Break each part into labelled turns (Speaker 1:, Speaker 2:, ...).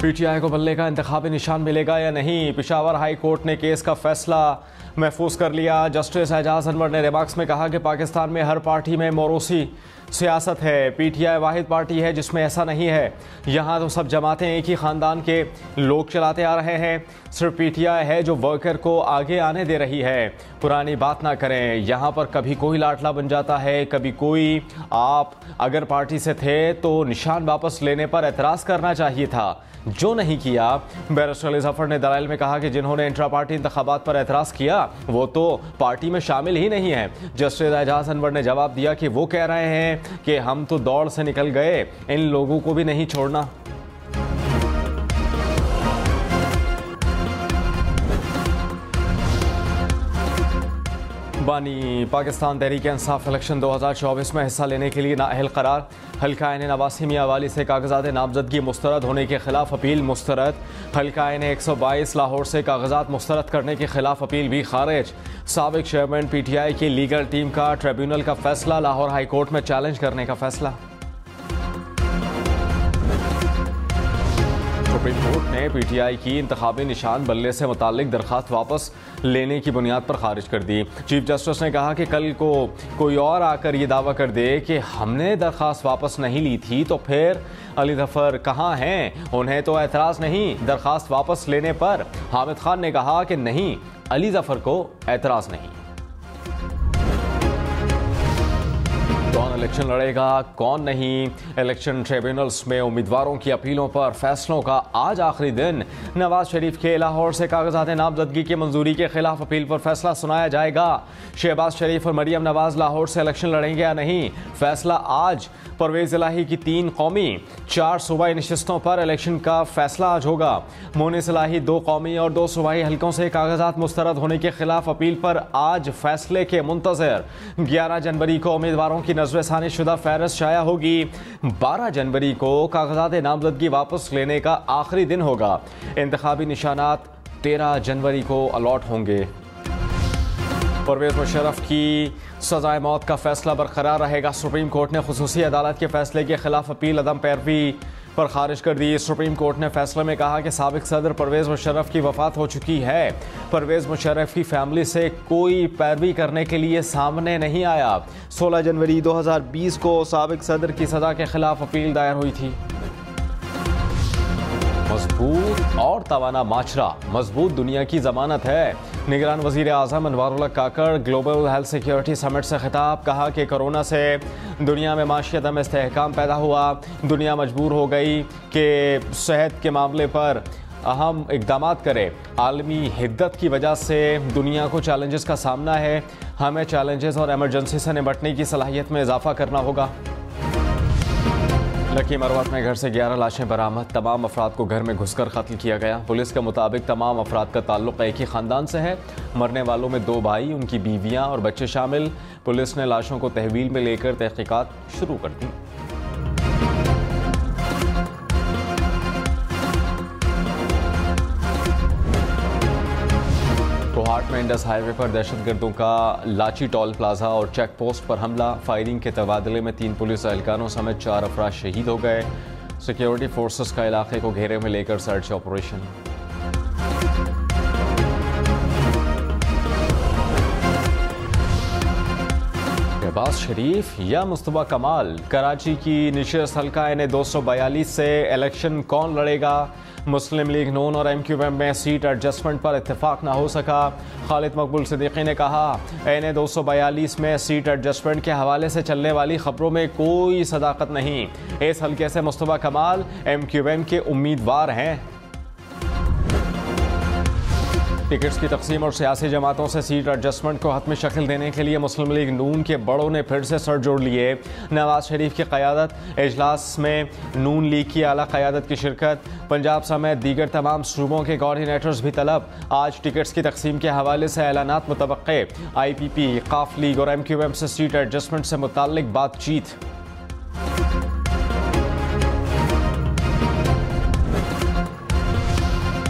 Speaker 1: PTI को बल्ले का इंतखाबी निशान मिलेगा या नहीं, पेशावर हाई कोर्ट ने केस का फैसला महफूज कर लिया। जस्टिस एजाज अनवर ने रिमार्क्स में कहा कि पाकिस्तान में हर पार्टी में मोरूसी सियासत है, पीटीआई वाहिद पार्टी है जिसमें ऐसा नहीं है। यहाँ तो सब जमातें एक ही ख़ानदान के लोग चलाते आ रहे हैं, सिर्फ पीटीआई है जो वर्कर को आगे आने दे रही है। पुरानी बात ना करें, यहाँ पर कभी कोई लाडला बन जाता है, कभी कोई। आप अगर पार्टी से थे तो निशान वापस लेने पर एतराज़ करना चाहिए था, जो नहीं किया। बैरिस्टर अली जफर ने दलाइल में कहा कि जिन्होंने इंट्रा पार्टी इंतखाबात पर एतराज़ किया वो तो पार्टी में शामिल ही नहीं है। जस्टिस एजाज अनवर ने जवाब दिया कि वो कह रहे हैं कि हम तो दौड़ से निकल गए, इन लोगों को भी नहीं छोड़ना। बानी पाकिस्तान तहरीक इंसाफ इलेक्शन 2024 में हिस्सा लेने के लिए नाअहल करार। हल्का ने नवासी मियां वाली से कागजात नामजदगी मुस्तरद होने के खिलाफ अपील मुस्तरद। हल्का ने 122 लाहौर से कागजात मुस्तरद करने के खिलाफ अपील भी खारिज। साबिक चेयरमैन पीटीआई की लीगल टीम का ट्रिब्यूनल का फैसला, लाहौर हाई कोर्ट में चैलेंज करने का फैसला। सुप्रीम कोर्ट ने पीटीआई की इंतखाबी निशान बल्ले से मुताल्लिक दरखास्त वापस लेने की बुनियाद पर खारिज कर दी। चीफ जस्टिस ने कहा कि कल को कोई और आकर ये दावा कर दे कि हमने दरखास्त वापस नहीं ली थी तो फिर अली जफर कहाँ हैं, उन्हें तो एतराज़ नहीं दरखास्त वापस लेने पर। हामिद खान ने कहा कि नहीं, अली जफर को एतराज़ नहीं। कौन इलेक्शन लड़ेगा कौन नहीं, इलेक्शन ट्रिब्यूनल्स में उम्मीदवारों की अपीलों पर फैसलों का आज आखिरी दिन। नवाज शरीफ के लाहौर से कागजात नामजदगी की मंजूरी के खिलाफ अपील पर फैसला सुनाया जाएगा। शहबाज शरीफ और मरियम नवाज लाहौर से इलेक्शन लड़ेंगे या नहीं, फैसला आज। परवेज इलाही की 3 कौमी 4 सूबाई नशिस्तों पर इलेक्शन का फैसला आज होगा। मोनिस इलाही 2 कौमी और 2 सूबाई हल्कों से कागजात मुस्तरद होने के खिलाफ अपील पर आज फैसले के मुंतजर। 11 जनवरी को उम्मीदवारों की नज़र शुदा फहरिस्त शाया होगी। 12 जनवरी को कागजात नामजदगी वापस लेने का आखिरी दिन होगा। इंतखाबी निशानात 13 जनवरी को अलॉट होंगे। परवेज मुशर्रफ की सजाए मौत का फैसला बरकरार रहेगा। सुप्रीम कोर्ट ने खुसूसी अदालत के फैसले के खिलाफ अपील अदम पैरवी पर खारिज कर दी। सुप्रीम कोर्ट ने फैसले में कहा कि साबिक सदर परवेज मुशर्रफ की वफात हो चुकी है। परवेज मुशर्रफ की फैमिली से कोई पैरवी करने के लिए सामने नहीं आया। 16 जनवरी 2020 को साबिक सदर की सजा के खिलाफ अपील दायर हुई थी। मजबूत और तवाना माशरा मजबूत दुनिया की जमानत है। निगरान वजीर आज़म अनवारुल्लाह काकड़ ग्लोबल हेल्थ सिक्योरिटी समिट से खिताब। कहा कि कोरोना से दुनिया में माशियत में इस्तेहकाम पैदा हुआ। दुनिया मजबूर हो गई कि सेहत के मामले पर अहम इकदाम करे। आलमी हिद्दत की वजह से दुनिया को चैलेंजेस का सामना है। हमें चैलेंजेस और एमरजेंसी से निपटने की सलाहियत में इजाफा करना होगा। लकी मरवत में घर से 11 लाशें बरामद। तमाम अफराद को घर में घुसकर कत्ल किया गया। पुलिस के मुताबिक तमाम अफराद का ताल्लुक एक ही ख़ानदान से है। मरने वालों में 2 भाई, उनकी बीवियां और बच्चे शामिल। पुलिस ने लाशों को तहवील में लेकर तहकीकात शुरू कर दी। कोहाट में इंडस हाईवे पर दहशतगर्दों का लाची टोल प्लाजा और चेक पोस्ट पर हमला। फायरिंग के तबादले में 3 पुलिस एहलकारों समेत 4 अफराद शहीद हो गए। सिक्योरिटी फोर्सेस का इलाके को घेरे में लेकर सर्च ऑपरेशन। शहबाज शरीफ या मुस्तफा कमाल, कराची की निशस्त हल्का NA 242 से इलेक्शन कौन लड़ेगा। मुस्लिम लीग नून और MQM में सीट एडजस्टमेंट पर इत्तेफाक ना हो सका। खालिद मकबूल सिद्दीकी ने कहा NA 242 में सीट एडजस्टमेंट के हवाले से चलने वाली खबरों में कोई सदाकत नहीं। इस हल्के से मुस्तफा कमाल MQM के उम्मीदवार हैं। टिकट्स की तकसीम और सियासी जमातों से सीट एडजस्टमेंट को हतमी शक्ल देने के लिए मुस्लिम लीग नून के बड़ों ने फिर से सर जोड़ लिए। नवाज शरीफ की क़यादत इजलास में नून लीग की आला क़यादत की शिरकत। पंजाब समेत दीगर तमाम सूबों के कोऑर्डिनेटर्स भी तलब। आज टिकट्स की तकसीम के हवाले से ऐलानात मुतवक्के। IPP, काफ लीग और MQM से सीट एडजस्टमेंट से मुताल्लिक बातचीत।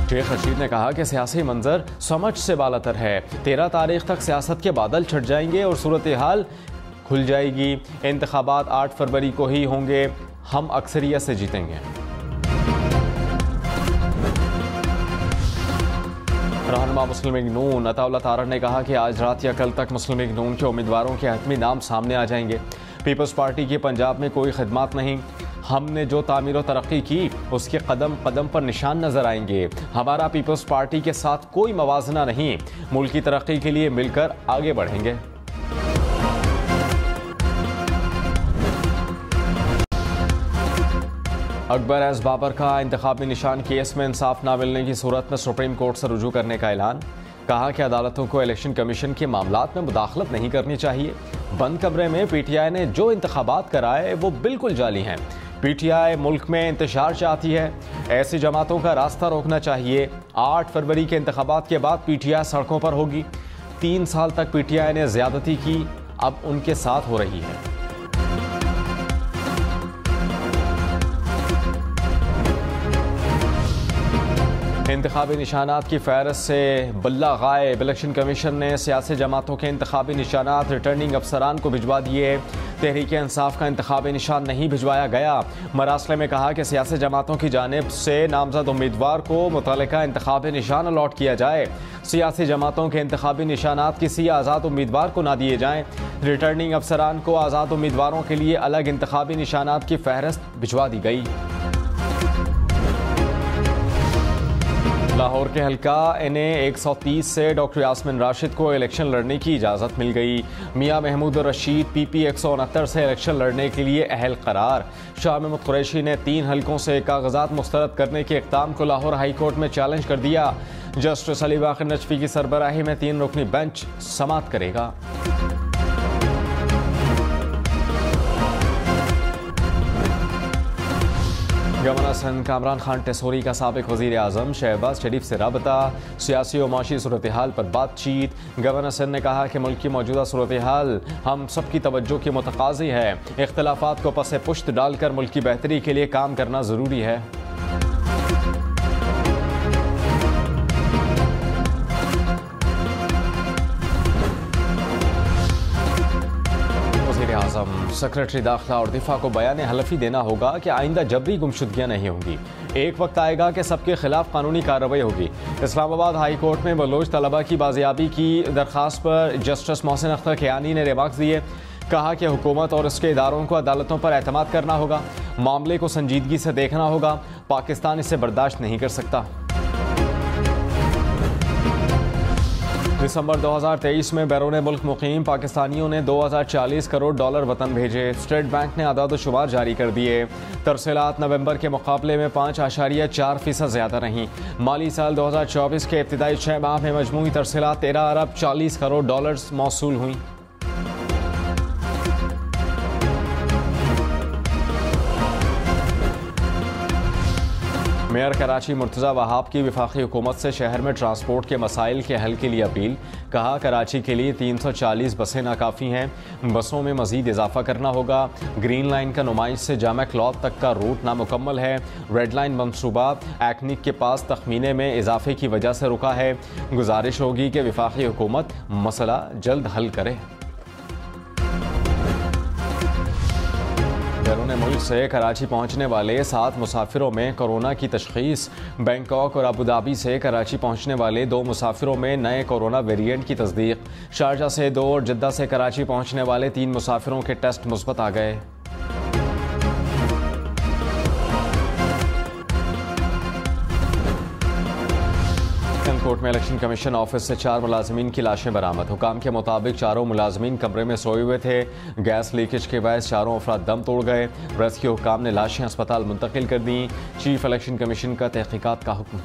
Speaker 1: शेख रशीद ने कहा कि सियासी मंजर समझ से बालातर है। 13 तारीख तक सियासत के बादल छट जाएंगे और सूरत हाल खुल जाएगी। इंतखाबात 8 फरवरी को ही होंगे। हम अक्सरियत से जीतेंगे। रहनुमा मुस्लिम लीग नून अताउल्लाह तारड़ ने कहा कि आज रात या कल तक मुस्लिम लीग नून के उम्मीदवारों के हतमी नाम सामने आ जाएंगे। पीपल्स पार्टी की पंजाब में कोई खिदमत नहीं, हमने जो तामीर और तरक्की की उसके कदम कदम पर निशान नजर आएंगे। हमारा पीपल्स पार्टी के साथ कोई मवाजना नहीं, मुल्क की तरक्की के लिए मिलकर आगे बढ़ेंगे। अकबर एस बाबर का इंतखाबी निशान केस में इंसाफ ना मिलने की सूरत में सुप्रीम कोर्ट से रुजू करने का ऐलान। कहा कि अदालतों को इलेक्शन कमीशन के मामलात में मुदाखलत नहीं करनी चाहिए। बंद कमरे में पीटीआई ने जो इंतखाबात कराए वो बिल्कुल जाली हैं। पीटीआई मुल्क में इंतशार चाहती है, ऐसी जमातों का रास्ता रोकना चाहिए। 8 फरवरी के इंतखाबात के बाद पीटीआई सड़कों पर होगी। 3 साल तक पीटीआई ने ज्यादती की, अब उनके साथ हो रही है। इंतखाबी निशानात की फहरस्त से बल्ला गायब। इलेक्शन कमीशन ने सियासी जमातों के इंतखाबी निशानात रिटर्निंग अफसरान को भिजवा दिए। तहरीक इंसाफ का इंतखाबी निशान नहीं भिजवाया गया। मरासले में कहा कि सियासी जमातों की जानिब से नामजद उम्मीदवार को मुतल्लिका इंतखाबी निशान अलॉट किया जाए। सियासी जमातों के इंतखाबी निशानात किसी आज़ाद उम्मीदवार को ना दिए जाएँ। रिटर्निंग अफसरान को आज़ाद उम्मीदवारों के लिए अलग इंतखाबी निशानात की फहरस्त भिजवा दी गई। लाहौर के हल्का NA 130 से डॉक्टर यास्मिन राशिद को इलेक्शन लड़ने की इजाज़त मिल गई। मियां महमूद रशीद PP 169 से इलेक्शन लड़ने के लिए अहल करार। शाह महमूद कुरैशी ने 3 हल्कों से कागजात मुस्तरद करने के इक़दाम को लाहौर हाई कोर्ट में चैलेंज कर दिया। जस्टिस अली बाकर नजफी की सरबराही में 3 रुकनी बेंच समाअत करेगा। गवर्नर सिंध कामरान खान टेसोरी का साबिक वज़ीर आज़म शहबाज शरीफ से राबता। सियासी और माशी सूरत हाल पर बातचीत। गवर्नर सिंध ने कहा कि मुल्क की मौजूदा सूरत हाल हम सब की तवज्जो की मुतकाज़ी है। इख्तलाफात को पसे पुश्त डालकर मुल्क की बेहतरी के लिए काम करना ज़रूरी है। सेक्रेटरी दाखिला और दिफा को बयान हलफी देना होगा कि आइंदा जबरी गुमशुदगियां नहीं होंगी। एक वक्त आएगा कि सबके खिलाफ कानूनी कार्रवाई होगी। इस्लामाबाद हाई कोर्ट में बलोच तलबा की बाजियाबी की दरख्वास्त पर जस्टिस मोहसिन अख्तर कियानी ने रिमार्क्स दिए। कहा कि हुकूमत और उसके इदारों को अदालतों पर एतमाद करना होगा, मामले को संजीदगी से देखना होगा। पाकिस्तान इसे बर्दाश्त नहीं कर सकता। दिसंबर 2023 में बैरून मुल्क मुकीम पाकिस्तानियों ने 2040 करोड़ डॉलर वतन भेजे। स्टेट बैंक ने आदाद-ओ-शुमार जारी कर दिए। तरसीलात नवंबर के मुकाबले में 5.4% ज़्यादा रहीं। माली साल 2024 के इब्तिदाई 6 माह में मजमूई तरसीलात 13 अरब 40 करोड़ डॉलर मौसूल हुई। मेयर कराची मुर्तज़ा वहाब की वफाकी हुकूमत से शहर में ट्रांसपोर्ट के मसाइल के हल के लिए अपील। कहा कराची के लिए 340 बसें नाकाफ़ी हैं, बसों में मज़ीद इजाफा करना होगा। ग्रीन लाइन का नुमाइश से जामा क्लॉथ तक का रूट नामुकम्मल है। रेड लाइन मनसूबा एक्निक के पास तखमीने में इजाफे की वजह से रुका है। गुजारिश होगी कि वफाकी हुकूमत मसला जल्द हल करे। बैरून मुल्क से कराची पहुंचने वाले 7 मुसाफिरों में कोरोना की तशख़ीस। बैंकॉक और अबूधाबी से कराची पहुंचने वाले 2 मुसाफिरों में नए कोरोना वेरिएंट की तस्दीक। शारजा से 2 और जद्दा से कराची पहुंचने वाले 3 मुसाफिरों के टेस्ट मुस्बत आ गए। कोर्ट में इलेक्शन कमीशन ऑफिस से 4 मुलाजमीन की लाशें बरामद। हुकाम के मुताबिक चारों मुलाजमीन कमरे में सोए हुए थे। गैस लीकेज के बायस चारों अफराद दम तोड़ गए। रेस्क्यू हुकाम ने लाशें अस्पताल मुंतकिल कर दी। चीफ इलेक्शन कमीशन का तहकीकात का हुक्म।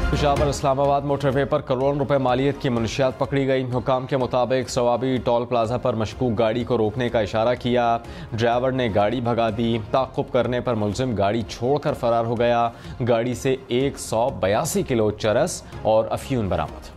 Speaker 1: पेशावर इस्लामाबाद मोटरवे पर करोड़ों रुपए मालियत की मनशियात पकड़ी गई। हुकाम के मुताबिक सवाबी टोल प्लाजा पर मशकूक गाड़ी को रोकने का इशारा किया। ड्राइवर ने गाड़ी भगा दी। ताक़ुब करने पर मुलजिम गाड़ी छोड़कर फरार हो गया। गाड़ी से 182 किलो चरस और अफ्यून बरामद।